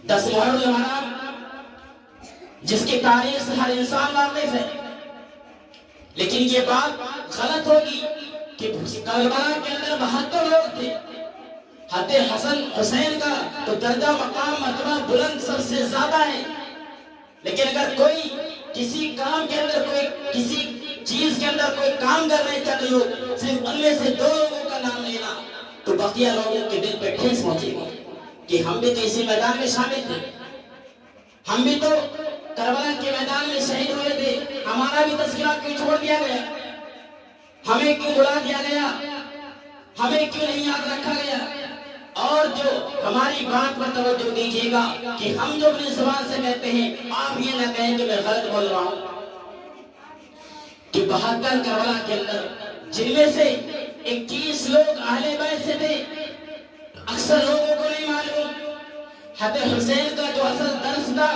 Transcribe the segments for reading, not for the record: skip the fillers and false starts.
10 محرم الحرام جس کی تاریخ سے ہر انسان واقف ہے، لیکن یہ بات غلط ہوگی کہ کربلا کے اندر 72 لوگ تھے۔ حضرت حسن حسین کا تو درجہ مقام مرتبہ بلند سب سے زیادہ ہے، لیکن اگر کوئی کسی کام کے اندر کسی چیز کے اندر کوئی کام کر رہے چند لوگ، صرف ان میں سے 2 لوگوں کا نام لینا تو بقیہ لوگوں کے دل پہ ٹھیس پہنچے گی کہ ہم بھی تو اسی میدان میں شامل تھے، ہم بھی تو کربلا کے میدان میں شہید ہوئے تھے، ہمارا بھی تذکرہ کیوں چھوڑ دیا گیا، ہمیں کیوں بلا دیا گیا، ہمیں کیوں نہیں یاد رکھا گیا۔ اور جو ہماری بات پر توجہ دیجیے گا کہ ہم جو اپنی زبان سے کہتے ہیں، آپ یہ نہ کہیں کہ میں غلط بول رہا ہوں، کہ 72 کربلا کے اندر جن میں سے 21 لوگ اہل بیت سے تھے، اکثر لوگوں کو نہیں معلوم حضرت حسین کا جو اصل درس تھا،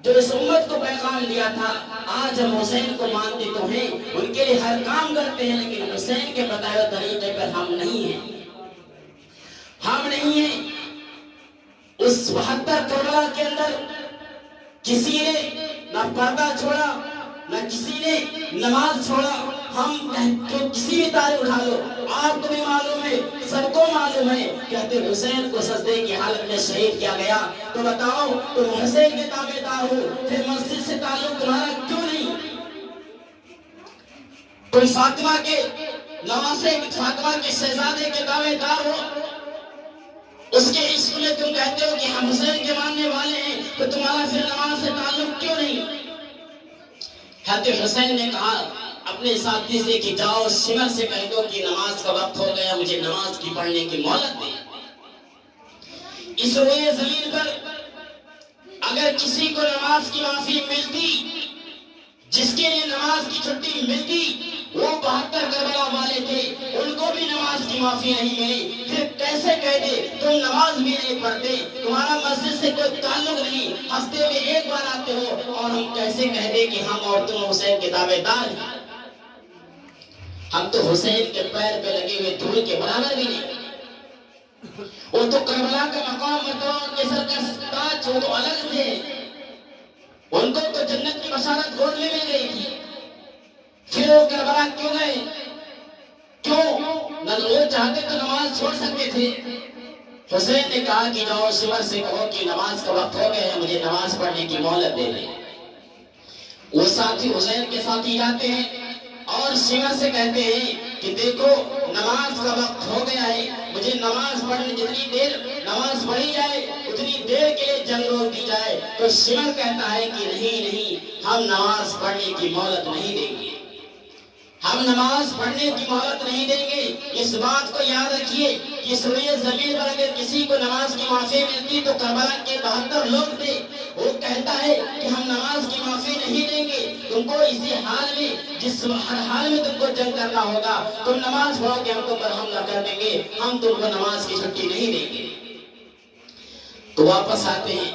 جو اس امت کو پیغام دیا تھا۔ آج ہم حسین کو مانتے تو ہیں، ان کے لیے ہر کام کرتے ہیں، لیکن حسین کے بتائے ہوئے طریقے پر ہم نہیں ہیں، ہم نہیں ہیں۔ اس 72 کربلا کے اندر کسی نے نہ پردہ چھوڑا، نہ کسی نے نماز چھوڑا۔ ہم کسی بھی تاریخ اٹھا لو، آپ کو بھی معلوم ہے، سب کو معلوم ہے کہ حضرت حسین کو سجدے کی حالت میں شہید کیا گیا۔ تو بتاؤ، تم حسین کے تابعدار ہو، پھر مسجد سے تعلق تمہارا کیوں نہیں؟ تم فاطمہ کے نواسے، فاطمہ کے شہزادے کے تابعدار ہو، اس کے عشق میں تم کہتے ہو کہ ہم حسین کے ماننے والے ہیں، تو تمہارا پھر نماز سے تعلق کیوں نہیں؟ حضرت حسین نے کہا اپنے ساتھی سے کہ جاؤ شمر سے کہہ دو کہ نماز کا وقت ہو گیا، مجھے نماز کی پڑھنے کی مہلت دے۔ اس روئے زمین پر اگر کسی کو نماز کی معافی ملتی، جس کے لیے نماز کی چھٹی ملتی، وہ 72 کربلا والے تھے، ان کو بھی نماز کی معافی نہیں ملی۔ پھر کیسے کہہ دے تم نماز بھی نہیں پڑھتے، تمہارا مسجد سے کوئی تعلق نہیں، ہفتے میں ایک بار آتے ہو، اور ہم کیسے کہہ دے کہ ہم اور تم حسین کے تابعدار ہیں؟ ہم تو حسین کے پیر پہ لگے ہوئے دھول کے برابر بھی نہیں۔ وہ تو کربلا کا مقام مرتبہ کے سر کا تاج، وہ تو الگ تھے، ان کو تو جنت کی بشارت گود میں مل گئی تھی، پھر وہ کربلا کیوں گئے؟ کیوں؟ نہ وہ چاہتے تو نماز چھوڑ سکتے تھے۔ حسین نے کہا کہ جاؤ شمر سے کہو کہ نماز کا وقت ہو گیا ہے، مجھے نماز پڑھنے کی مہلت دے دیں۔ وہ ساتھی حسین کے ساتھ ہی جاتے ہیں اور شمر سے کہتے ہیں کہ دیکھو نماز کا وقت ہو گیا ہے، مجھے نماز پڑھنے، جتنی دیر نماز پڑھی جائے اتنی دیر کے لیے جنگ روک دی جائے۔ تو شمر کہتا ہے کہ نہیں، ہم نماز پڑھنے کی مہلت نہیں دیں گے، ہم نماز پڑھنے کی مہلت نہیں دیں گے۔ اس بات کو یاد رکھیے کہ اس روئے زمین پر اگر کسی کو نماز کی معافی ملتی تو کربلا کے 72 لوگ تھے، وہ کہتا ہے کہ ہم نماز کی معافی نہیں دیں گے، تم کو اسی حال میں، جس ہر حال میں تم کو جنگ کرنا ہوگا، تم نماز پڑھو کہ ہم تم پر حملہ کر دیں گے، ہم تم کو نماز کی چھٹی نہیں دیں گے۔ تو واپس آتے ہیں،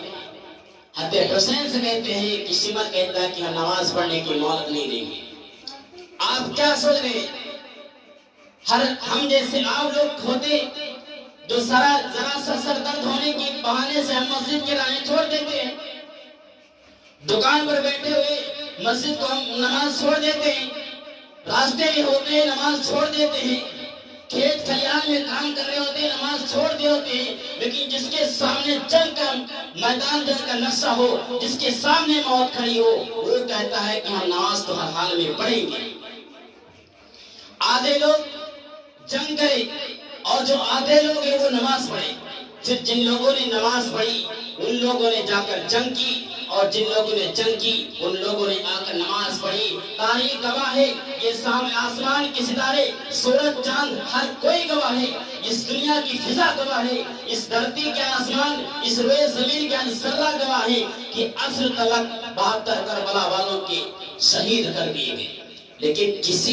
حضرت حسین سے کہتے ہیں کہ شمر کہتا ہے کہ ہم نماز پڑھنے کی مہلت نہیں دیں گے۔ آپ کیا سوچ رہے ہیں؟ ہم جیسے آپ لوگ ہوتے جو ذرا سا سر درد ہونے کے بہانے سے ہم مسجد کے راہیں چھوڑ دیتے ہیں، دکان پر بیٹھے ہوئے مسجد کو ہم نماز چھوڑ دیتے ہیں، راستے میں ہوتے ہیں نماز چھوڑ دیتے ہیں، کھیت کھلیان میں کام کر رہے ہوتے ہیں نماز چھوڑ دے ہوتے ہیں، لیکن جس کے سامنے جنگ کا میدان، جنگ کا نقشہ ہو، جس کے سامنے موت کھڑی ہو، وہ کہتا ہے کہ ہم نماز تو ہر حال میں پڑھیں گے۔ آدھے لوگ جنگ کرے اور جو آدھے لوگ ہیں وہ نماز پڑھے۔ پھر جن لوگوں نے نماز پڑھی ان لوگوں نے جا کر جنگ کی، اور جن لوگوں نے جنگ کی ان لوگوں نے آ کر نماز پڑھی۔ تاریخ گواہ ہے، یہ سامنے آسمان کے ستارے، سورج، چاند، ہر کوئی گواہ ہے، اس دنیا کی فضا گواہ ہے، اس دھرتی کے آسمان، اس روئے زمین کے ذرہ گواہ ہے کہ عصر تلک 72 کربلا والوں کے شہید کر دیے گئے، لیکن کسی